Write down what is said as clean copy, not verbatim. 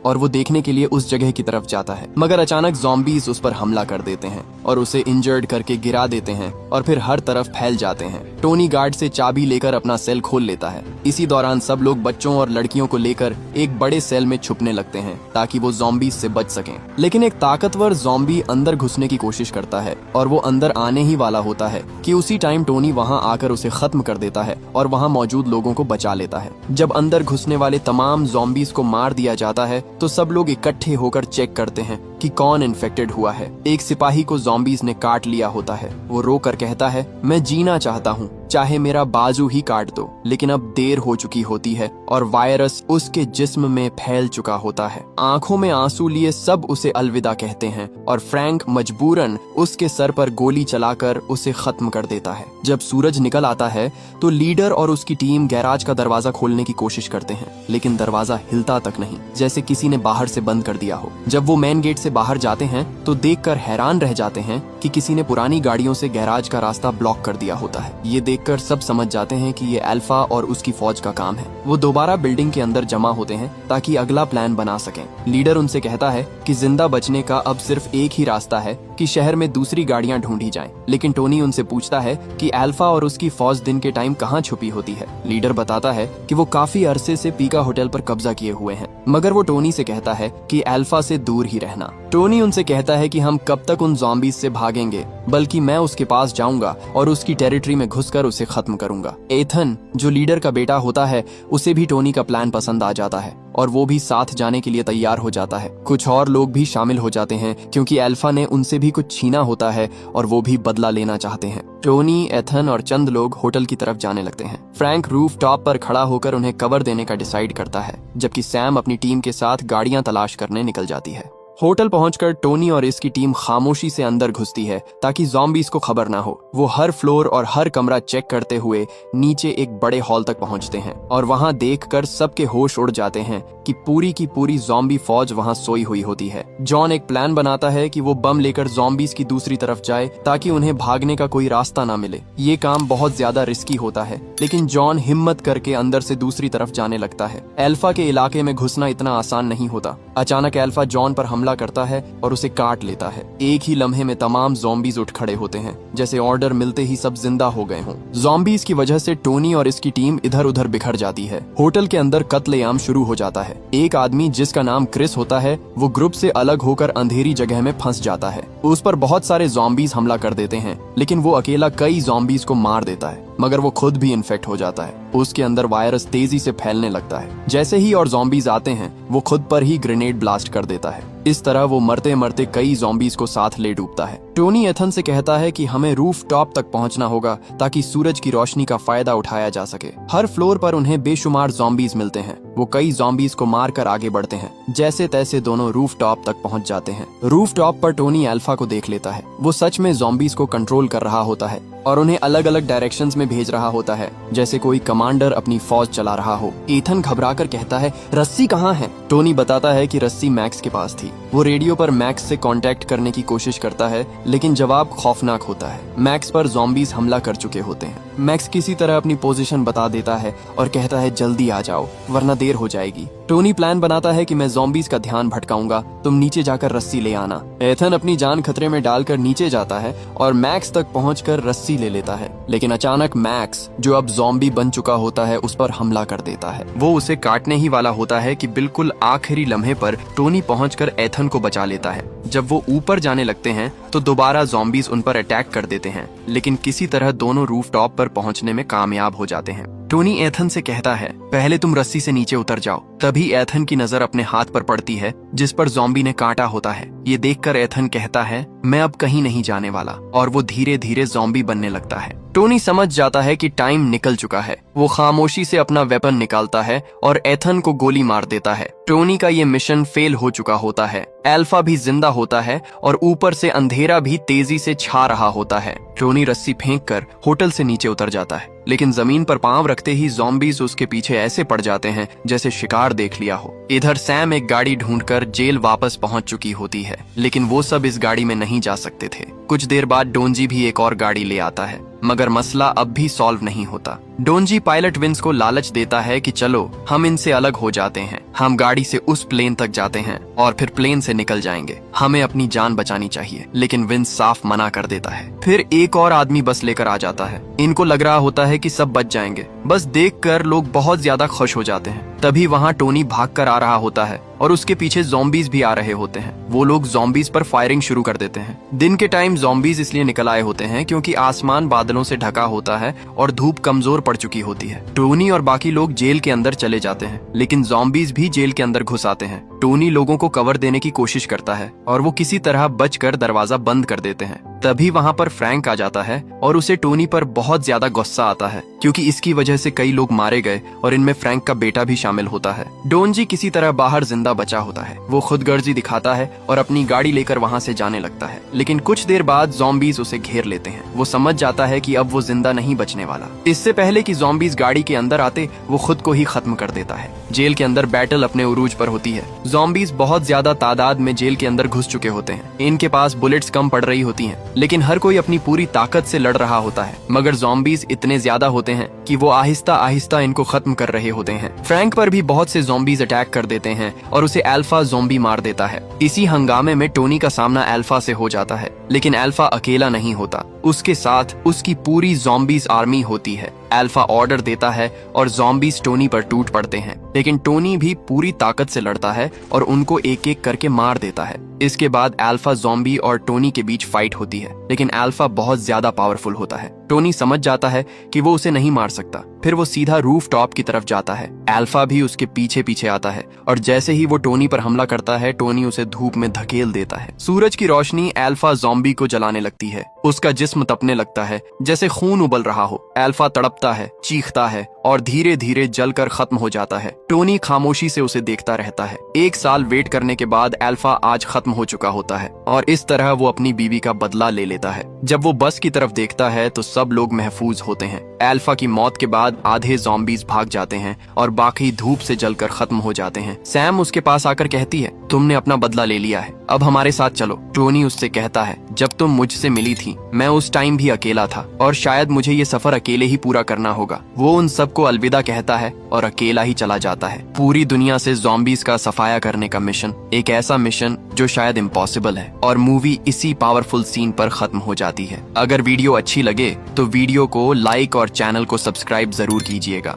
और वो देखने के लिए उस जगह की तरफ जाता है, मगर अचानक ज़ॉम्बीज उस पर हमला कर देते हैं और उसे इंजर्ड करके गिरा देते हैं और फिर हर तरफ फैल जाते हैं। टोनी गार्ड से चाबी लेकर अपना सेल खोल लेता है। इसी दौरान सब लोग बच्चों और लड़कियों को लेकर एक बड़े सेल में छुपने लगते हैं ताकि वो ज़ॉम्बीज से बच सकें। लेकिन एक ताकतवर ज़ॉम्बी अंदर घुसने की कोशिश करता है और वो अंदर आने ही वाला होता है कि उसी टाइम टोनी वहां आकर उसे खत्म कर देता है और वहां मौजूद लोगों को बचा लेता है। जब अंदर घुसने वाले तमाम ज़ॉम्बीज को मार दिया जाता है तो सब लोग इकट्ठे होकर चेक करते हैं कि कौन इन्फेक्टेड हुआ है। एक सिपाही को ज़ॉम्बीज ने काट लिया होता है। वो रोकर कहता है, मैं जीना चाहता हूँ, चाहे मेरा बाजू ही काट दो। लेकिन अब देर हो चुकी होती है और वायरस उसके जिस्म में फैल चुका होता है। आंखों में आंसू लिए सब उसे अलविदा कहते हैं और फ्रैंक मजबूरन उसके सर पर गोली चलाकर उसे खत्म कर देता है। जब सूरज निकल आता है तो लीडर और उसकी टीम गैराज का दरवाजा खोलने की कोशिश करते हैं, लेकिन दरवाजा हिलता तक नहीं, जैसे किसी ने बाहर से बंद कर दिया हो। जब वो मेन गेट से बाहर जाते हैं तो देखकर हैरान रह जाते हैं कि किसी ने पुरानी गाड़ियों से गैराज का रास्ता ब्लॉक कर दिया होता है। ये देखकर सब समझ जाते हैं कि ये अल्फा और उसकी फौज का काम है। वो दोबारा बिल्डिंग के अंदर जमा होते हैं ताकि अगला प्लान बना सकें। लीडर उनसे कहता है कि जिंदा बचने का अब सिर्फ एक ही रास्ता है कि शहर में दूसरी गाड़ियां ढूंढी जाएं। लेकिन टोनी उनसे पूछता है कि अल्फा और उसकी फौज दिन के टाइम कहाँ छुपी होती है। लीडर बताता है कि वो काफी अरसे से पीका होटल पर कब्जा किए हुए हैं, मगर वो टोनी से कहता है कि अल्फा से दूर ही रहना। टोनी उनसे कहता है कि हम कब तक उन ज़ॉम्बीज से भागेंगे, बल्कि मैं उसके पास जाऊंगा और उसकी टेरिटरी में घुसकर उसे खत्म करूंगा। एथन, जो लीडर का बेटा होता है, उसे भी टोनी का प्लान पसंद आ जाता है और वो भी साथ जाने के लिए तैयार हो जाता है। कुछ और लोग भी शामिल हो जाते हैं क्योंकि अल्फा ने उनसे भी कुछ छीना होता है और वो भी बदला लेना चाहते हैं। टोनी, एथन और चंद लोग होटल की तरफ जाने लगते हैं। फ्रैंक रूफ टॉप पर खड़ा होकर उन्हें कवर देने का डिसाइड करता है, जबकि सैम अपनी टीम के साथ गाड़ियां तलाश करने निकल जाती है। होटल पहुंचकर टोनी और इसकी टीम खामोशी से अंदर घुसती है ताकि ज़ॉम्बीज को खबर ना हो। वो हर फ्लोर और हर कमरा चेक करते हुए नीचे एक बड़े हॉल तक पहुंचते हैं और वहां देखकर सबके होश उड़ जाते हैं कि पूरी ज़ॉम्बी फौज वहां सोई हुई होती है। जॉन एक प्लान बनाता है कि वो बम लेकर ज़ॉम्बीज की दूसरी तरफ जाए ताकि उन्हें भागने का कोई रास्ता ना मिले। ये काम बहुत ज्यादा रिस्की होता है, लेकिन जॉन हिम्मत करके अंदर से दूसरी तरफ जाने लगता है। अल्फा के इलाके में घुसना इतना आसान नहीं होता। अचानक अल्फा जॉन पर हमला करता है और उसे काट लेता है। एक ही लम्हे में तमाम ज़ॉम्बीज उठ खड़े होते हैं, जैसे ऑर्डर मिलते ही सब जिंदा हो गए हों। ज़ॉम्बीज की वजह से टोनी और इसकी टीम इधर उधर बिखर जाती है। होटल के अंदर कत्लेआम शुरू हो जाता है। एक आदमी जिसका नाम क्रिस होता है, वो ग्रुप से अलग होकर अंधेरी जगह में फंस जाता है। उस पर बहुत सारे ज़ॉम्बीज हमला कर देते हैं, लेकिन वो अकेला कई ज़ॉम्बीज को मार देता है, मगर वो खुद भी इन्फेक्ट हो जाता है। उसके अंदर वायरस तेजी से फैलने लगता है। जैसे ही और ज़ॉम्बीज आते हैं, वो खुद पर ही ग्रेनेड ब्लास्ट कर देता है। इस तरह वो मरते मरते कई ज़ॉम्बीज को साथ ले डूबता है। टोनी एथन से कहता है कि हमें रूफ टॉप तक पहुंचना होगा ताकि सूरज की रोशनी का फायदा उठाया जा सके। हर फ्लोर पर उन्हें बेशुमार ज़ॉम्बीज मिलते हैं। वो कई ज़ॉम्बीज को मारकर आगे बढ़ते हैं। जैसे तैसे दोनों रूफ टॉप तक पहुंच जाते हैं। रूफ टॉप पर टोनी अल्फा को देख लेता है। वो सच में ज़ॉम्बीज को कंट्रोल कर रहा होता है और उन्हें अलग अलग डायरेक्शंस में भेज रहा होता है, जैसे कोई कमांडर अपनी फौज चला रहा हो। एथन घबराकर कहता है, रस्सी कहाँ है? टोनी बताता है कि रस्सी मैक्स के पास थी। वो रेडियो पर मैक्स से कांटेक्ट करने की कोशिश करता है, लेकिन जवाब खौफनाक होता है। मैक्स पर ज़ॉम्बीज हमला कर चुके होते हैं। मैक्स किसी तरह अपनी पोजीशन बता देता है और कहता है, जल्दी आ जाओ वरना देर हो जाएगी। टोनी प्लान बनाता है कि मैं ज़ॉम्बीज का ध्यान भटकाऊंगा, तुम नीचे जाकर रस्सी ले आना। एथन अपनी जान खतरे में डालकर नीचे जाता है और मैक्स तक पहुंचकर रस्सी ले लेता है, लेकिन अचानक मैक्स, जो अब ज़ॉम्बी बन चुका होता है, उस पर हमला कर देता है। वो उसे काटने ही वाला होता है कि बिल्कुल आखिरी लम्हे पर टोनी पहुंचकर एथन को बचा लेता है। जब वो ऊपर जाने लगते हैं तो दोबारा ज़ॉम्बीज उन पर अटैक कर देते हैं, लेकिन किसी तरह दोनों रूफ टॉप पर पहुंचने में कामयाब हो जाते हैं। टोनी एथन से कहता है, पहले तुम रस्सी से नीचे उतर जाओ। तभी एथन की नजर अपने हाथ पर पड़ती है जिस पर ज़ॉम्बी ने काटा होता है। ये देखकर एथन कहता है, मैं अब कहीं नहीं जाने वाला, और वो धीरे धीरे ज़ॉम्बी बनने लगता है। टोनी समझ जाता है कि टाइम निकल चुका है। वो खामोशी से अपना वेपन निकालता है और एथन को गोली मार देता है। टोनी का ये मिशन फेल हो चुका होता है। अल्फा भी जिंदा होता है और ऊपर से अंधेरा भी तेजी से छा रहा होता है। टोनी रस्सी फेंककर होटल से नीचे उतर जाता है, लेकिन जमीन पर पांव रखते ही ज़ॉम्बीज उसके पीछे ऐसे पड़ जाते हैं जैसे शिकार देख लिया हो। इधर सैम एक गाड़ी ढूंढकर जेल वापस पहुंच चुकी होती है, लेकिन वो सब इस गाड़ी में नहीं जा सकते थे। कुछ देर बाद डोंजी भी एक और गाड़ी ले आता है, मगर मसला अब भी सॉल्व नहीं होता। डोंजी पायलट विंस को लालच देता है कि चलो हम इनसे अलग हो जाते हैं, हम गाड़ी से उस प्लेन तक जाते हैं और फिर प्लेन से निकल जाएंगे। हमें अपनी जान बचानी चाहिए, लेकिन विंस साफ मना कर देता है। फिर एक और आदमी बस लेकर आ जाता है। इनको लग रहा होता है कि सब बच जाएंगे। बस देखकर लोग बहुत ज्यादा खुश हो जाते हैं। तभी वहाँ टोनी भागकर आ रहा होता है और उसके पीछे ज़ॉम्बीज भी आ रहे होते हैं। वो लोग ज़ॉम्बीज पर फायरिंग शुरू कर देते हैं। दिन के टाइम ज़ॉम्बीज इसलिए निकल आए होते हैं क्योंकि आसमान बादलों से ढका होता है और धूप कमजोर पड़ चुकी होती है। टोनी और बाकी लोग जेल के अंदर चले जाते हैं, लेकिन ज़ॉम्बीज भी जेल के अंदर घुस आते हैं। टोनी लोगों को कवर देने की कोशिश करता है और वो किसी तरह बचकर दरवाजा बंद कर देते हैं। तभी वहाँ पर फ्रैंक आ जाता है और उसे टोनी पर बहुत ज्यादा गुस्सा आता है क्योंकि इसकी वजह से कई लोग मारे गए और इनमें फ्रैंक का बेटा भी शामिल होता है। डोनजी किसी तरह बाहर जिंदा बचा होता है। वो खुदगर्जी दिखाता है और अपनी गाड़ी लेकर वहाँ से जाने लगता है, लेकिन कुछ देर बाद ज़ॉम्बीज उसे घेर लेते हैं। वो समझ जाता है कि अब वो जिंदा नहीं बचने वाला। इससे पहले कि ज़ॉम्बीज गाड़ी के अंदर आते, वो खुद को ही खत्म कर देता है। जेल के अंदर बैटल अपने उरूज पर होती है। ज़ॉम्बीज बहुत ज्यादा तादाद में जेल के अंदर घुस चुके होते हैं। इनके पास बुलेट्स कम पड़ रही होती हैं, लेकिन हर कोई अपनी पूरी ताकत से लड़ रहा होता है। मगर ज़ॉम्बीज इतने ज्यादा होते हैं कि वो आहिस्ता आहिस्ता इनको खत्म कर रहे होते हैं। फ्रैंक पर भी बहुत से ज़ॉम्बीज अटैक कर देते हैं और उसे अल्फा ज़ॉम्बी मार देता है। इसी हंगामे में टोनी का सामना अल्फा से हो जाता है, लेकिन अल्फा अकेला नहीं होता। उसके साथ उसकी पूरी ज़ॉम्बीज आर्मी होती है। अल्फा ऑर्डर देता है और ज़ॉम्बीज टोनी पर टूट पड़ते हैं, लेकिन टोनी भी पूरी ताकत से लड़ता है और उनको एक एक करके मार देता है। इसके बाद अल्फा ज़ॉम्बी और टोनी के बीच फाइट होती है, लेकिन अल्फा बहुत ज्यादा पावरफुल होता है। टोनी समझ जाता है कि वो उसे नहीं मार सकता। फिर वो सीधा रूफ टॉप की तरफ जाता है। अल्फा भी उसके पीछे पीछे आता है और जैसे ही वो टोनी पर हमला करता है, टोनी उसे धूप में धकेल देता है। सूरज की रोशनी अल्फा ज़ॉम्बी को जलाने लगती है। उसका जिस्म तपने लगता है, जैसे खून उबल रहा हो। अल्फा तड़पता है, चीखता है और धीरे धीरे जलकर खत्म हो जाता है। टोनी खामोशी से उसे देखता रहता है। 1 साल वेट करने के बाद अल्फा आज खत्म हो चुका होता है और इस तरह वो अपनी बीवी का बदला ले लेता है। जब वो बस की तरफ देखता है तो सब लोग महफूज होते हैं। अल्फा की मौत के बाद आधे ज़ॉम्बीज भाग जाते हैं और बाकी धूप से जलकर खत्म हो जाते हैं। सैम उसके पास आकर कहती है, तुमने अपना बदला ले लिया है, अब हमारे साथ चलो। टोनी उससे कहता है, जब तुम मुझसे मिली थी मैं उस टाइम भी अकेला था और शायद मुझे ये सफर अकेले ही पूरा करना होगा। वो उन सबको अलविदा कहता है और अकेला ही चला जाता है। पूरी दुनिया से ज़ॉम्बीज का सफाया करने का मिशन, एक ऐसा मिशन जो शायद इम्पॉसिबल है, और मूवी इसी पावरफुल सीन पर खत्म हो जाती है। अगर वीडियो अच्छी लगे तो वीडियो को लाइक और चैनल को सब्सक्राइब जरूर कीजिएगा।